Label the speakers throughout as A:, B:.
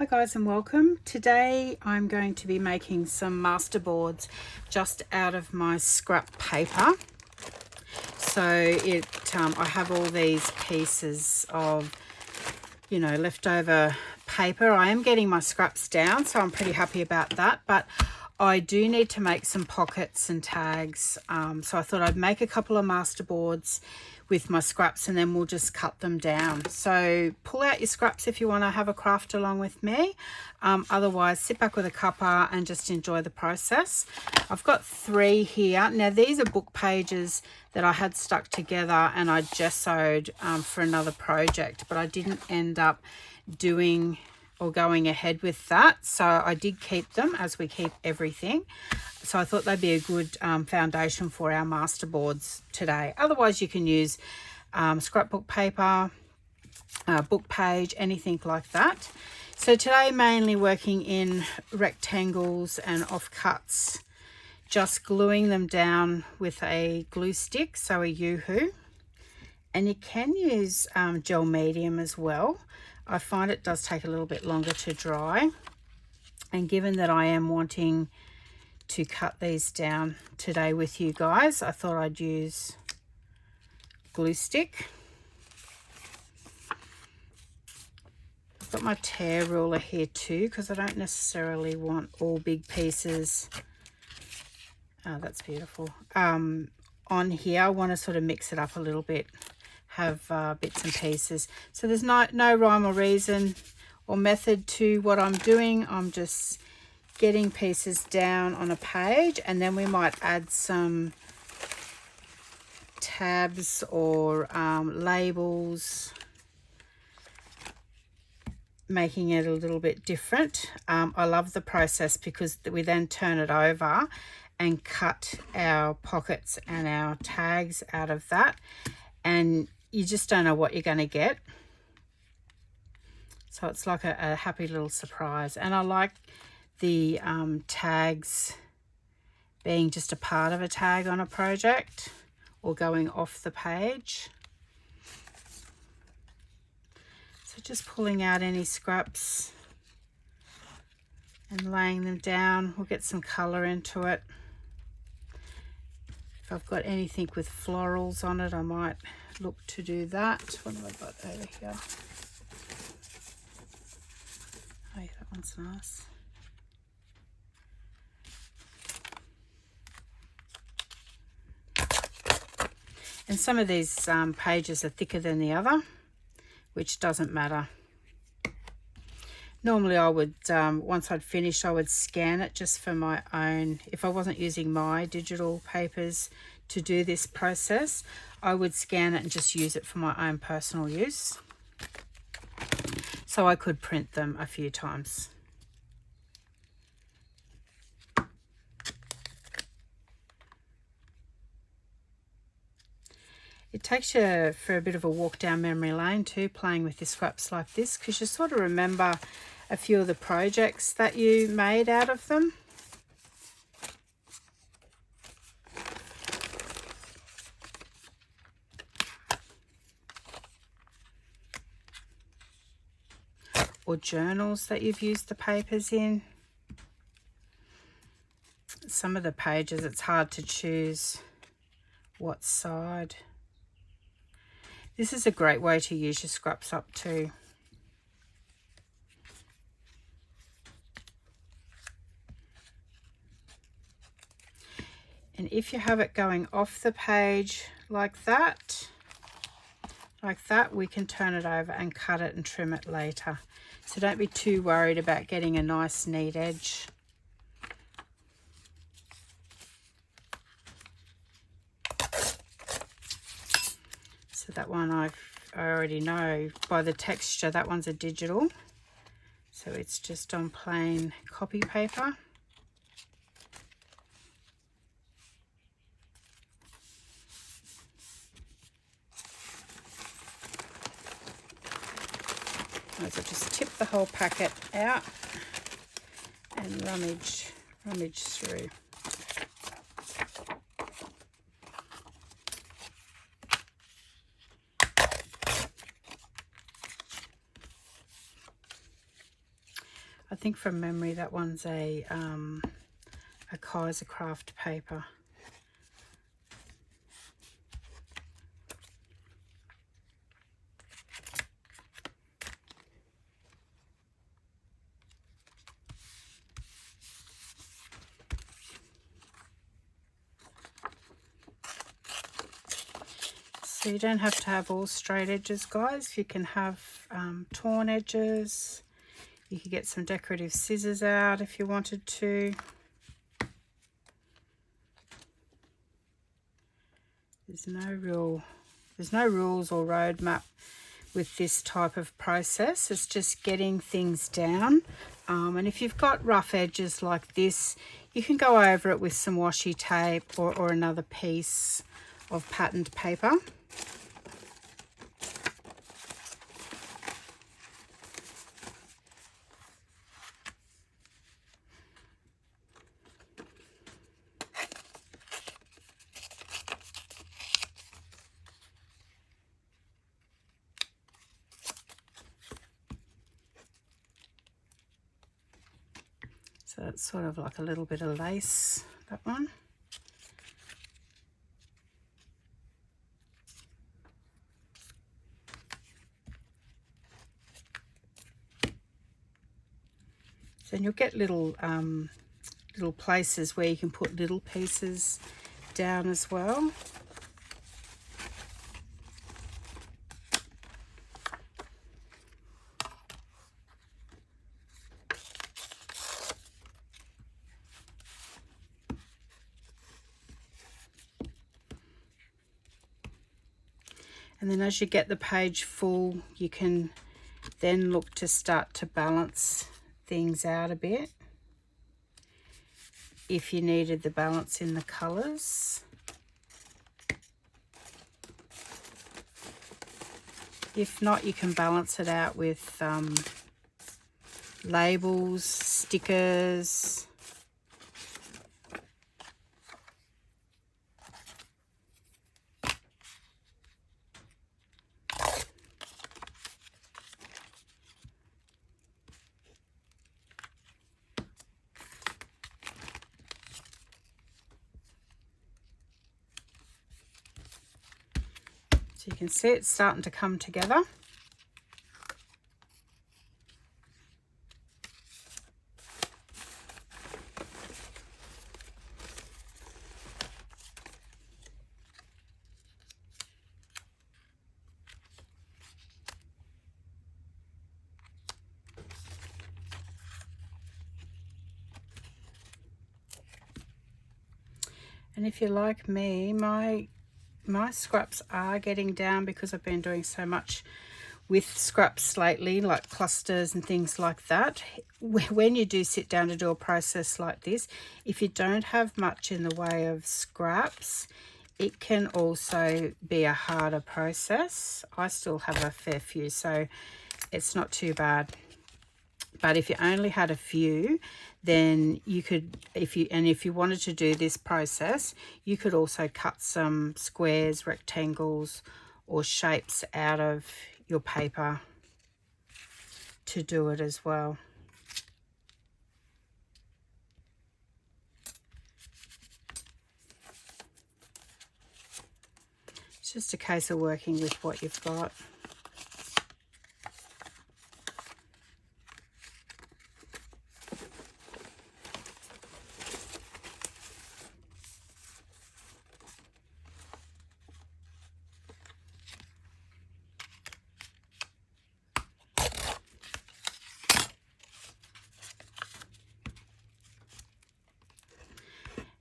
A: Hi guys and welcome. Today I'm going to be making some masterboards just out of my scrap paper. So I have all these pieces of, leftover paper. I am getting my scraps down, so I'm pretty happy about that, but I do need to make some pockets and tags. So I thought I'd make a couple of masterboards with my scraps and then we'll just cut them down. So pull out your scraps if you want to have a craft along with me. Otherwise, sit back with a cuppa and just enjoy the process. I've got 3 here. Now these are book pages that I had stuck together and I gessoed for another project, but I didn't end up doing or going ahead with that. So I did keep them, as we keep everything. So I thought they'd be a good foundation for our masterboards today. Otherwise you can use scrapbook paper, book page, anything like that. So today mainly working in rectangles and offcuts, just gluing them down with a glue stick, so a Yoo-hoo. And you can use gel medium as well. I find it does take a little bit longer to dry. And given that I am wanting to cut these down today with you guys, I thought I'd use glue stick. I've got my tear ruler here too, because I don't necessarily want all big pieces. Oh, that's beautiful. On here, I want to sort of mix it up a little bit, have bits and pieces. So there's no rhyme or reason or method to what I'm doing. I'm just getting pieces down on a page, and then we might add some tabs or labels, making it a little bit different. I love the process because we then turn it over and cut our pockets and our tags out of that, and you just don't know what you're going to get. So it's like a happy little surprise. And I like the tags being just a part of a tag on a project or going off the page. So just pulling out any scraps and laying them down. We'll get some colour into it. If I've got anything with florals on it, I might look to do that. What have I got over here? Oh yeah, that one's nice. And some of these pages are thicker than the other, which doesn't matter. Normally I would, once I'd finished, I would scan it just for my own. If I wasn't using my digital papers to do this process, I would scan it and just use it for my own personal use. So I could print them a few times. It takes you for a bit of a walk down memory lane too, playing with your scraps like this, because you sort of remember a few of the projects that you made out of them. Or journals that you've used the papers in. Some of the pages, it's hard to choose what side. This is a great way to use your scraps up too. And if you have it going off the page like that, we can turn it over and cut it and trim it later. So don't be too worried about getting a nice neat edge. So that one I already know by the texture, that one's a digital. So it's just on plain copy paper. I'll just tip the whole packet out and rummage through. I think from memory that one's a Kaiser craft paper. So you don't have to have all straight edges, guys. You can have torn edges. You could get some decorative scissors out if you wanted to. There's no rules or roadmap with this type of process. It's just getting things down. And if you've got rough edges like this, you can go over it with some washi tape or another piece of patterned paper. So it's sort of like a little bit of lace, that one. So you'll get little places where you can put little pieces down as well. And then as you get the page full, you can then look to start to balance things out a bit if you needed the balance in the colours. If not, you can balance it out with labels, stickers. So you can see it's starting to come together. And if you're like me, my scraps are getting down because I've been doing so much with scraps lately, like clusters and things like that. When you do sit down to do a process like this, if you don't have much in the way of scraps, it can also be a harder process. I still have a fair few, so it's not too bad. But if you only had a few, then you could, if you wanted to do this process, you could also cut some squares, rectangles, or shapes out of your paper to do it as well. It's just a case of working with what you've got.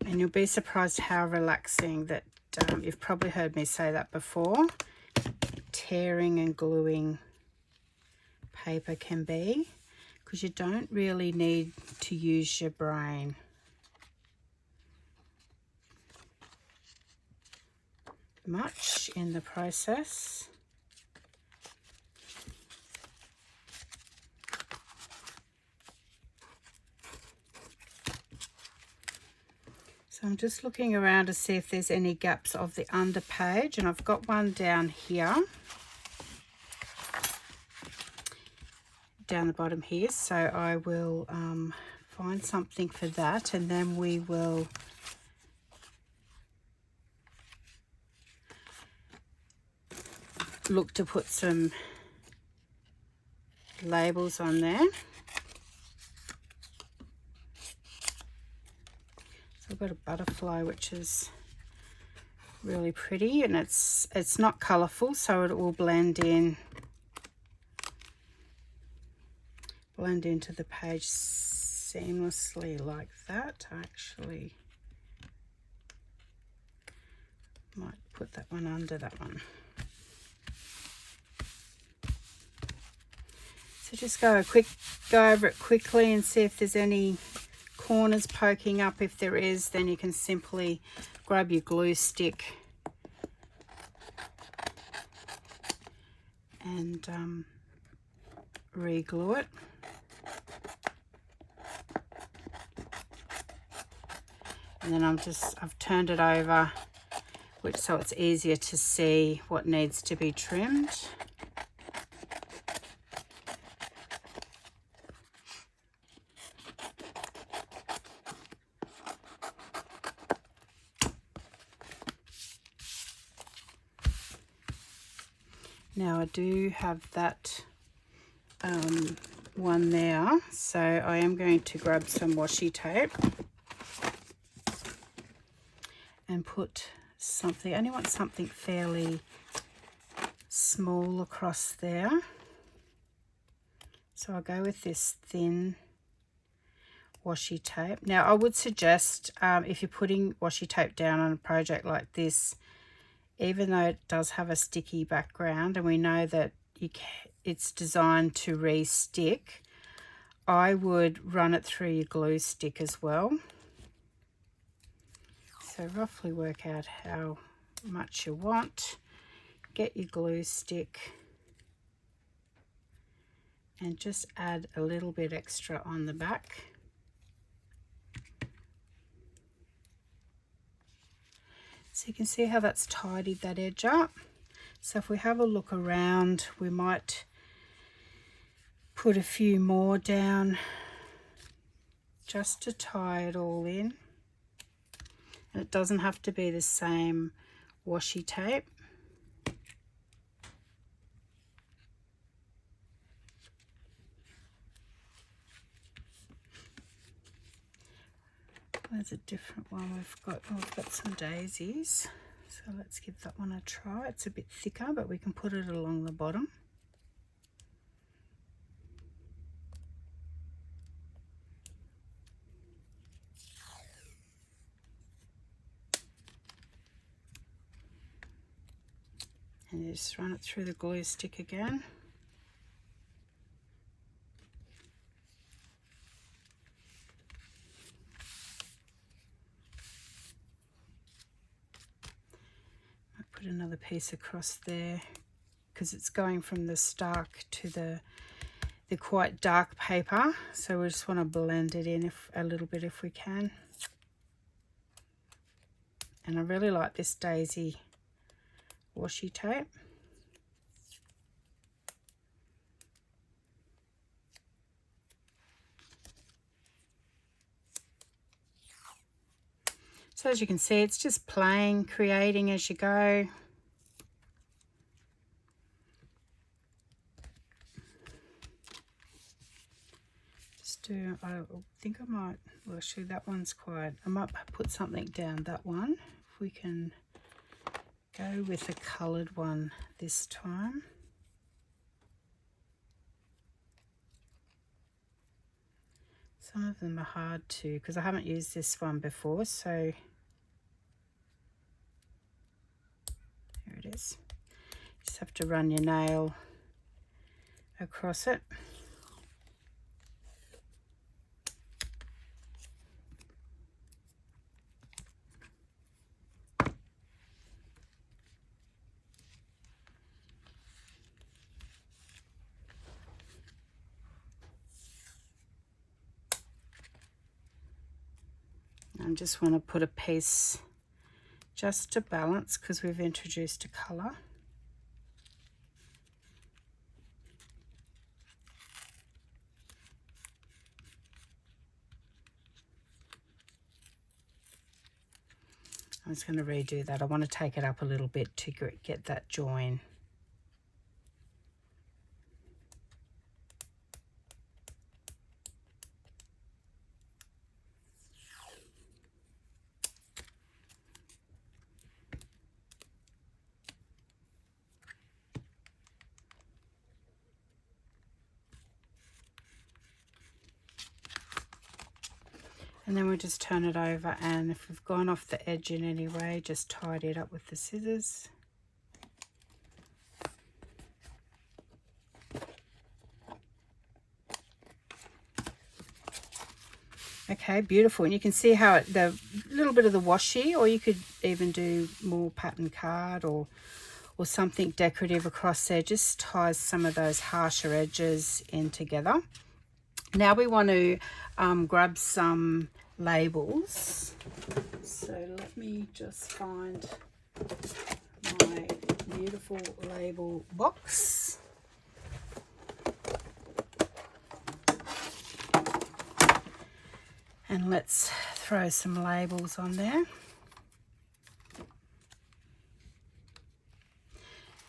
A: And you'll be surprised how relaxing that, you've probably heard me say that before, tearing and gluing paper can be, because you don't really need to use your brain. Much in the process. So I'm just looking around to see if there's any gaps of the under page, and I've got one down here. down the bottom here, so I will find something for that, and then we will look to put some labels on there. So I've got a butterfly which is really pretty, and it's not colourful, so it will blend into the page seamlessly like that. I actually might put that one under that one. So just go over it quickly and see if there's any corners poking up. If there is, then you can simply grab your glue stick and re-glue it. And then I've turned it over, so it's easier to see what needs to be trimmed. Now I do have that one there, so I am going to grab some washi tape and put something. I only want something fairly small across there, so I'll go with this thin washi tape. Now I would suggest if you're putting washi tape down on a project like this, even though it does have a sticky background and we know that it's designed to re-stick, I would run it through your glue stick as well. So roughly work out how much you want, get your glue stick and just add a little bit extra on the back. So you can see how that's tidied that edge up. So if we have a look around, we might put a few more down just to tie it all in. And it doesn't have to be the same washi tape. There's a different one we've got. Oh, we've got some daisies. So let's give that one a try. It's a bit thicker, but we can put it along the bottom. And you just run it through the glue stick again. Put another piece across there because it's going from the stark to the quite dark paper, so we just want to blend it in a little bit if we can. And I really like this daisy washi tape. So as you can see, it's just playing, creating as you go. I think I might, well actually that one's quite, I might put something down that one. If we can go with a coloured one this time. Some of them are hard to, because I haven't used this one before, so here it is. You just have to run your nail across it. I just want to put a piece just to balance because we've introduced a colour. I'm just going to redo that. I want to take it up a little bit to get that join. And then we'll just turn it over, and if we've gone off the edge in any way, just tidy it up with the scissors. Okay, beautiful. And you can see how the little bit of the washi, or you could even do more pattern card or something decorative across there, just ties some of those harsher edges in together. Now we want to grab some labels. So let me just find my beautiful label box. And let's throw some labels on there.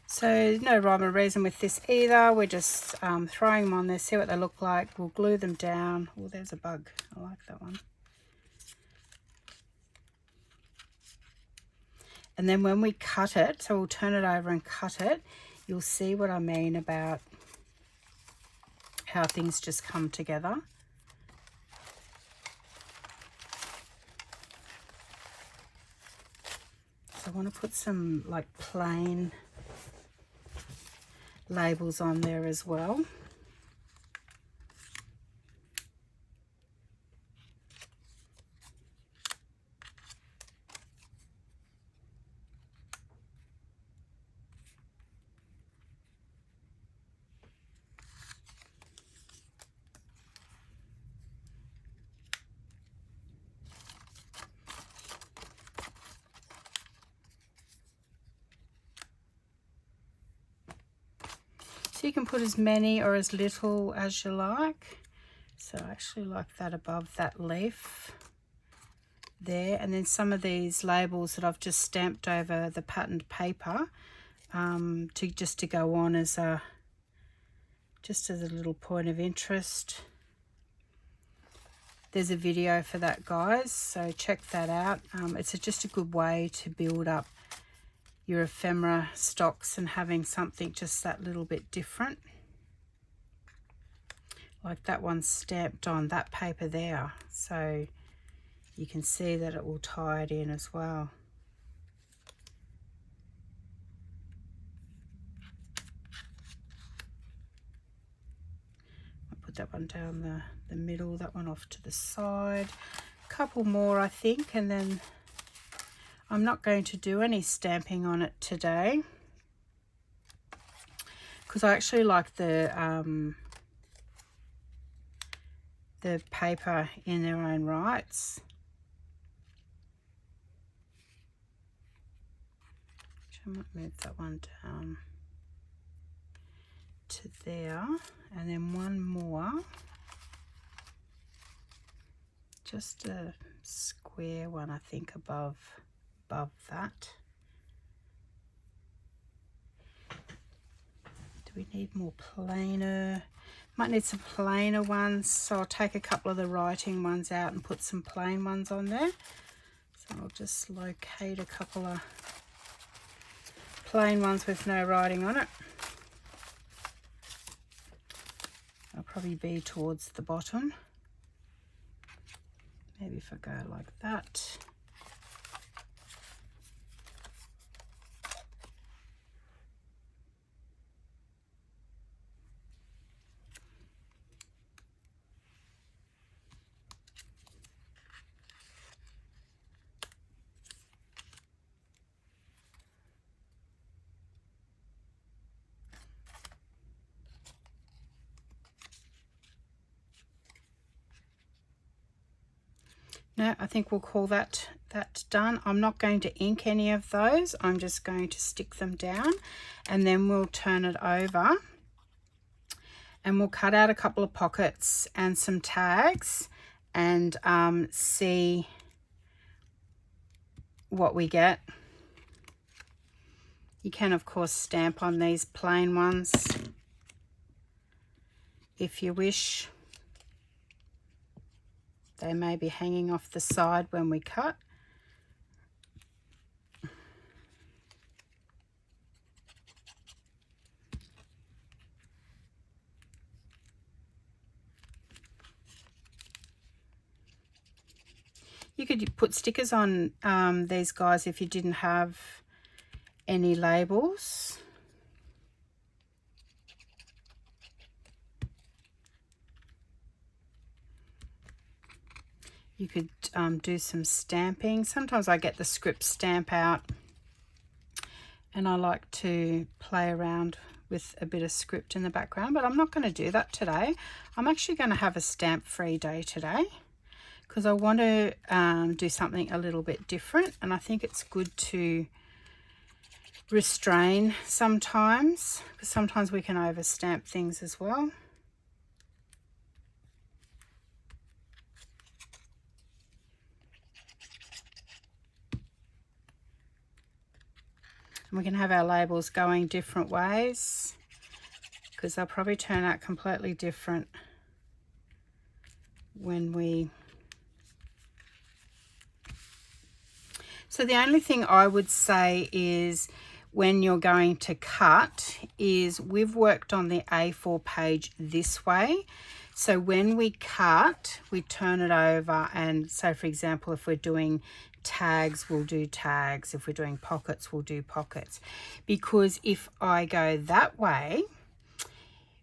A: So no rhyme or reason with this either. We're just throwing them on there, see what they look like. We'll glue them down. Oh, there's a bug. I like that one. And then when we cut it, so we'll turn it over and cut it, you'll see what I mean about how things just come together. So I want to put some like plain labels on there as well. So you can put as many or as little as you like. So I actually like that above that leaf there. And then some of these labels that I've just stamped over the patterned paper to go on as a little point of interest. There's a video for that, guys, so check that out. It's just a good way to build up your ephemera stocks and having something just that little bit different. Like that one's stamped on that paper there, so you can see that it will tie it in as well. I'll put that one down the middle, that one off to the side. A couple more, I think, and then I'm not going to do any stamping on it today because I actually like the paper in their own rights. I might move that one down to there, and then one more, just a square one, I think, above that. Do we need more plainer? Might need some plainer ones, so I'll take a couple of the writing ones out and put some plain ones on there. So I'll just locate a couple of plain ones with no writing on it. I'll probably be towards the bottom. Maybe if I go like that. No, I think we'll call that done. I'm not going to ink any of those. I'm just going to stick them down, and then we'll turn it over and we'll cut out a couple of pockets and some tags and see what we get. You can of course stamp on these plain ones if you wish. They may be hanging off the side when we cut. You could put stickers on these guys if you didn't have any labels. You could do some stamping. Sometimes I get the script stamp out and I like to play around with a bit of script in the background, but I'm not going to do that today. I'm actually going to have a stamp-free day today because I want to do something a little bit different, and I think it's good to restrain sometimes, because sometimes we can overstamp things as well. And we can have our labels going different ways because they'll probably turn out completely different when we... So the only thing I would say is when you're going to cut is we've worked on the A4 page this way. So when we cut, we turn it over, and so for example, if we're doing tags, we'll do tags. If we're doing pockets, we'll do pockets. Because if I go that way,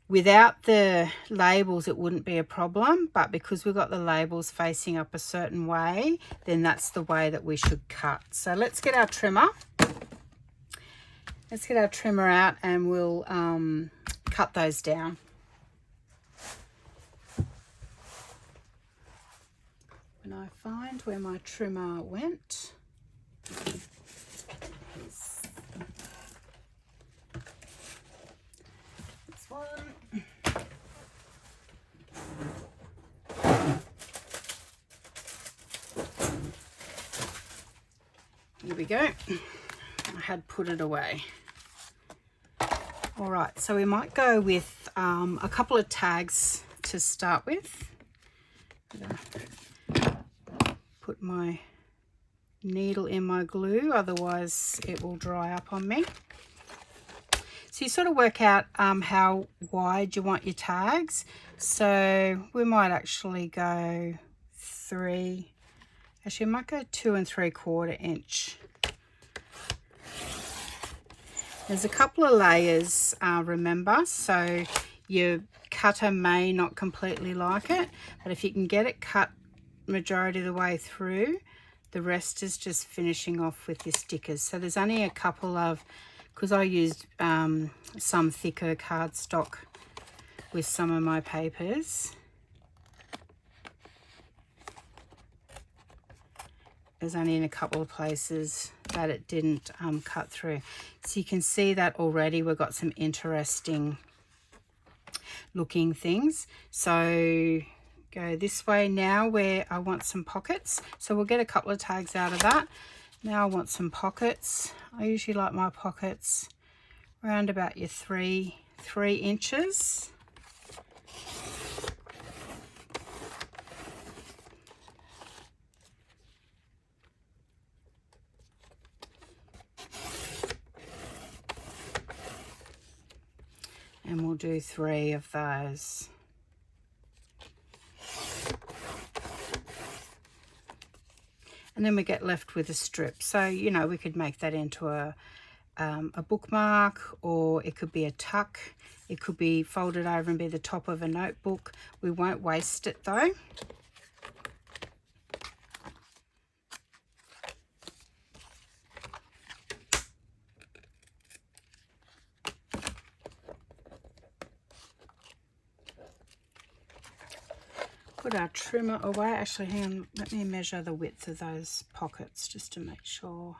A: without the labels, it wouldn't be a problem, but because we've got the labels facing up a certain way, then that's the way that we should cut. So let's get our trimmer. Let's get our trimmer out and we'll cut those down. When I find where my trimmer went, this one. Here we go. I had put it away. All right, so we might go with a couple of tags to start with. Put my needle in my glue, otherwise it will dry up on me. So you sort of work out how wide you want your tags. So we might actually go 3, actually I might go 2 3/4 inch. There's a couple of layers, remember, so your cutter may not completely like it, but if you can get it cut majority of the way through, the rest is just finishing off with your stickers. So there's only a couple of, because I used some thicker cardstock with some of my papers. There's only in a couple of places that it didn't cut through. So you can see that already we've got some interesting looking things. So go this way now where I want some pockets. So we'll get a couple of tags out of that. Now I want some pockets. I usually like my pockets around about your 3 inches. And we'll do 3 of those. And then we get left with a strip. So, you know, we could make that into a bookmark, or it could be a tuck. It could be folded over and be the top of a notebook. We won't waste it though. Put our trimmer away. Actually, hang on, let me measure the width of those pockets just to make sure.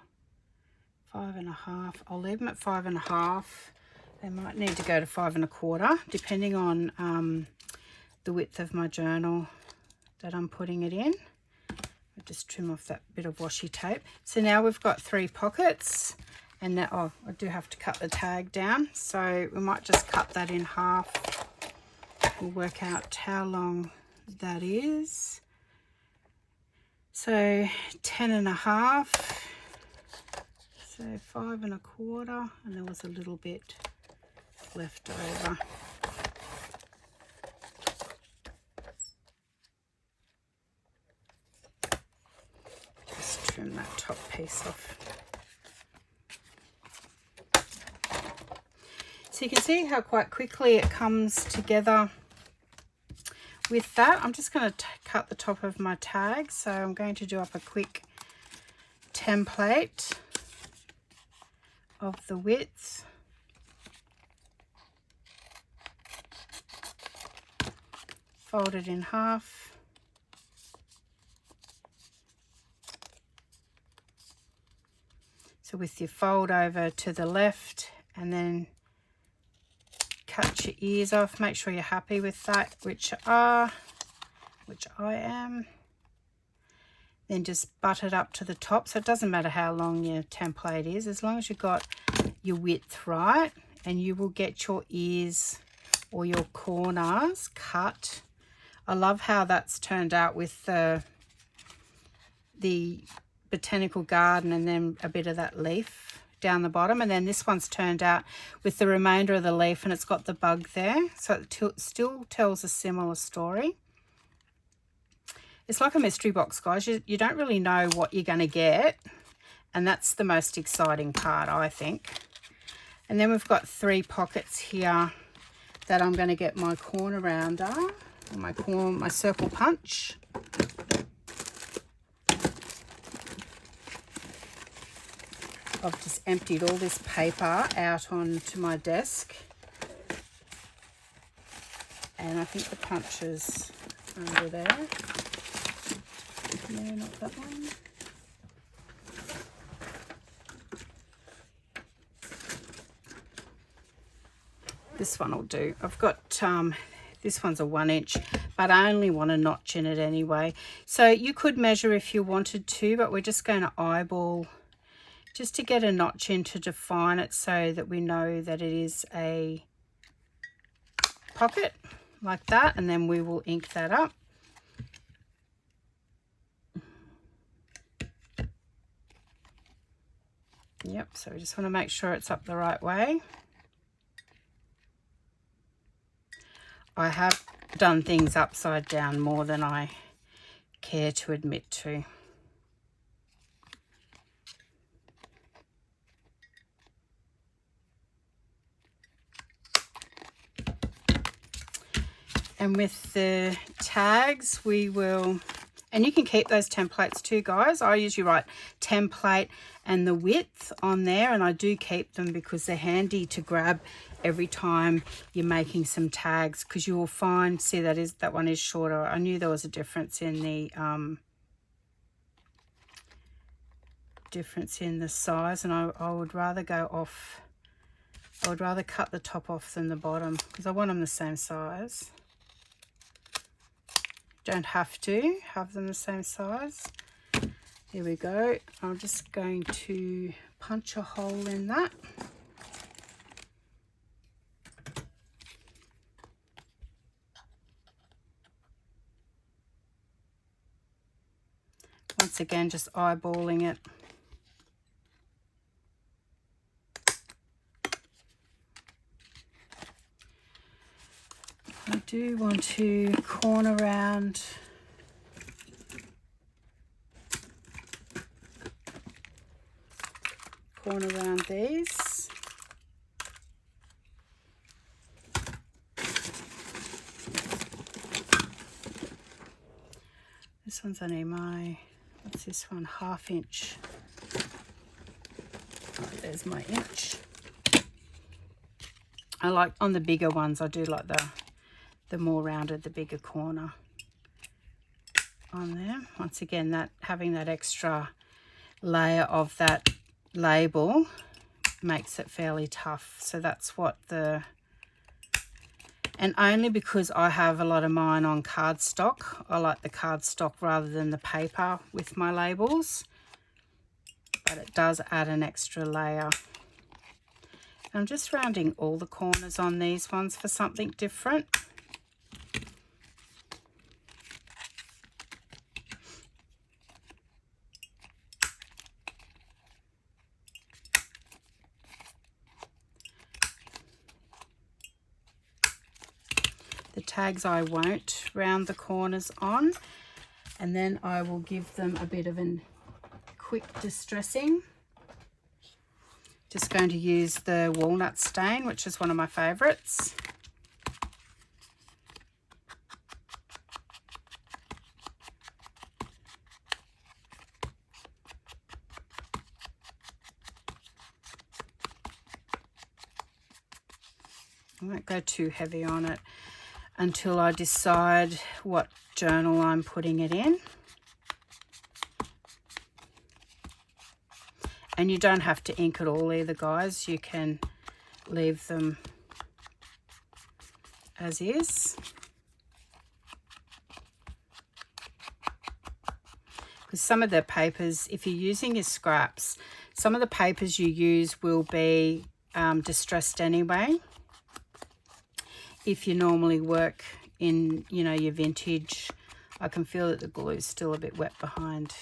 A: 5.5. I'll leave them at 5.5. They might need to go to 5 1/4, depending on the width of my journal that I'm putting it in. I'll just trim off that bit of washi tape. So now we've got 3 pockets, and now, oh, I do have to cut the tag down, so we might just cut that in half. We'll work out how long that is. So 10.5, so 5 1/4, and there was a little bit left over. Just trim that top piece off. So you can see how quite quickly it comes together with that. I'm just going to cut the top of my tag, so I'm going to do up a quick template of the width. Fold it in half. So with your fold over to the left, and then cut your ears off. Make sure you're happy with that, which I am. Then just butt it up to the top. So it doesn't matter how long your template is, as long as you've got your width right, and you will get your ears or your corners cut. I love how that's turned out with the botanical garden, and then a bit of that leaf down the bottom, and then this one's turned out with the remainder of the leaf, and it's got the bug there, so it still tells a similar story. It's like a mystery box, guys. You don't really know what you're going to get, and that's the most exciting part, I think. And then we've got 3 pockets here that I'm going to get my corner rounder, my circle punch. I've just emptied all this paper out onto my desk, and I think the punch is under there. No, not that one. This one will do. I've got this one's a 1 inch, but I only want a notch in it anyway. So you could measure if you wanted to, but we're just going to eyeball just to get a notch in to define it, so that we know that it is a pocket like that, and then we will ink that up. Yep, so we just want to make sure it's up the right way. I have done things upside down more than I care to admit to. And with the tags, we will, and you can keep those templates too, guys. I usually write template and the width on there, and I do keep them because they're handy to grab every time you're making some tags, because you will find, see, that one is shorter. I knew there was a difference in the size, and I would rather go off, I would rather cut the top off than the bottom, because I want them the same size. Don't have to have them the same size. Here we go. I'm just going to punch a hole in that. Once again, just eyeballing it. I do want to corner round these. This one's only what's this one, 1/2 inch. Oh, there's my inch. I like, on the bigger ones, I do like the more rounded, the bigger corner on there. Once again, that having that extra layer of that label makes it fairly tough. So that's what and only because I have a lot of mine on cardstock. I like the cardstock rather than the paper with my labels, but it does add an extra layer. I'm just rounding all the corners on these ones for something different. The tags I won't round the corners on, and then I will give them a bit of a quick distressing. Just going to use the walnut stain, which is one of my favourites. I won't go too heavy on it until I decide what journal I'm putting it in. And you don't have to ink it all either, guys. You can leave them as is. Because some of the papers, if you're using your scraps, some of the papers you use will be distressed anyway. If you normally work in, you know, your vintage, I can feel that the glue is still a bit wet behind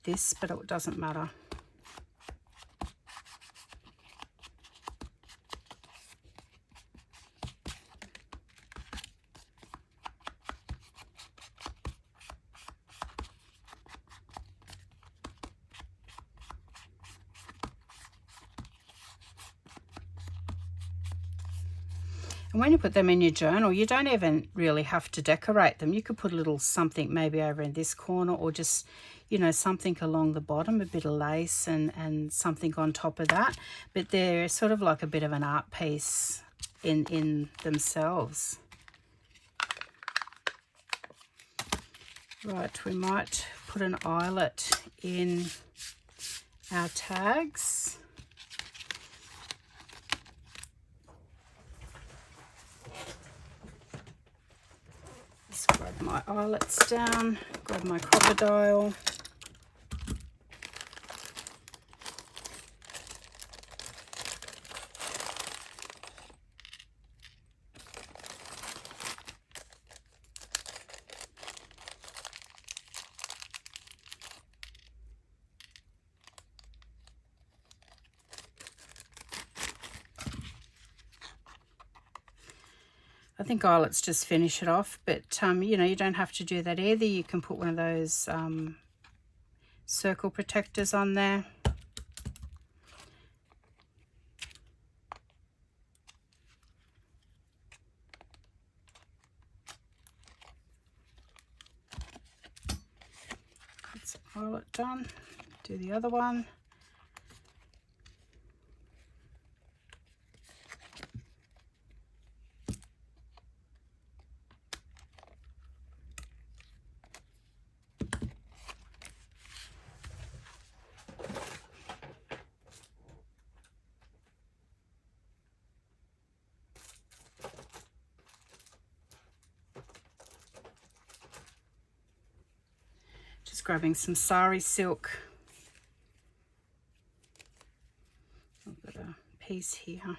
A: this, but it doesn't matter. And when you put them in your journal, you don't even really have to decorate them. You could put a little something maybe over in this corner, or just, you know, something along the bottom, a bit of lace and something on top of that. But they're sort of like a bit of an art piece in themselves. Right, we might put an eyelet in our tags. Just grab my eyelets down, grab my crocodile. I think eyelets just finish it off, but you know, you don't have to do that either. You can put one of those circle protectors on there. That's eyelet done. Do the other one. Just grabbing some sari silk. I've got a piece here.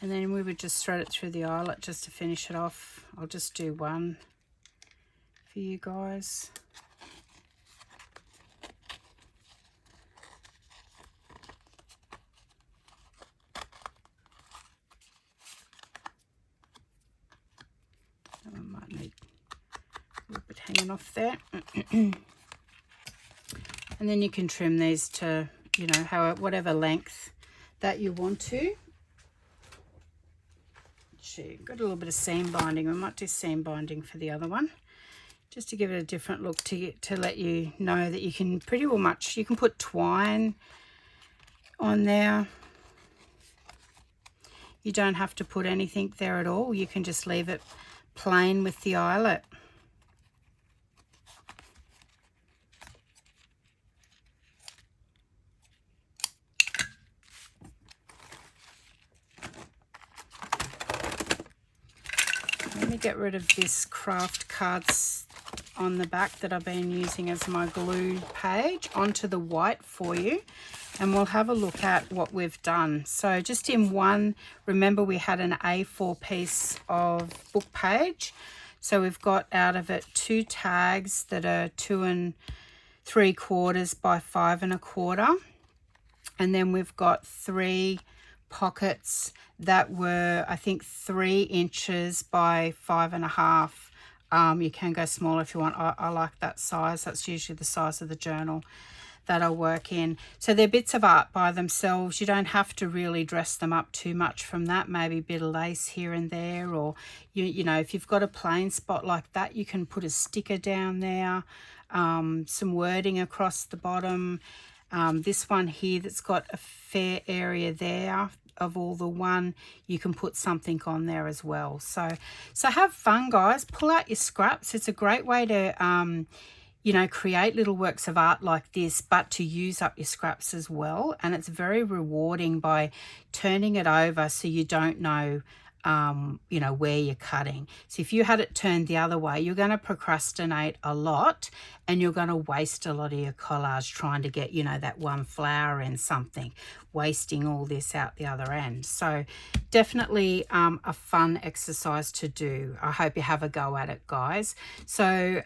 A: And then we would just thread it through the eyelet just to finish it off. I'll just do one for you guys. That one might need a little bit hanging off there. And then you can trim these to, you know, whatever length that you want to. Got a little bit of seam binding. We might do seam binding for the other one, just to give it a different look, to let you know that you can pretty well much, you can put twine on there. You don't have to put anything there at all. You can just leave it plain with the eyelet. Let me get rid of this craft cards on the back that I've been using as my glue page onto the white for you, and we'll have a look at what we've done. So just in one, remember we had an A4 piece of book page, so we've got out of it 2 tags that are 2 3/4 by 5 1/4, and then we've got 3 pockets that were, I think, 3 inches by 5 1/2. You can go smaller if you want. I like that size. That's usually the size of the journal that I work in. So they're bits of art by themselves. You don't have to really dress them up too much from that. Maybe a bit of lace here and there, or you know, if you've got a plain spot like that, you can put a sticker down there, some wording across the bottom. This one here that's got a fair area there of all the one, you can put something on there as well. So have fun, guys. Pull out your scraps. It's a great way to you know, create little works of art like this, but to use up your scraps as well. And it's very rewarding by turning it over so you don't know you know, where you're cutting. So if you had it turned the other way, you're going to procrastinate a lot, and you're going to waste a lot of your collage trying to get, you know, that one flower in something, wasting all this out the other end. So definitely a fun exercise to do. I hope you have a go at it, guys. So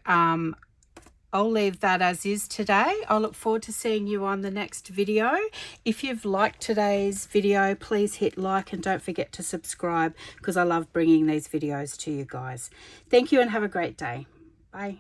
A: I'll leave that as is today. I look forward to seeing you on the next video. If you've liked today's video, please hit like and don't forget to subscribe, because I love bringing these videos to you guys. Thank you and have a great day. Bye.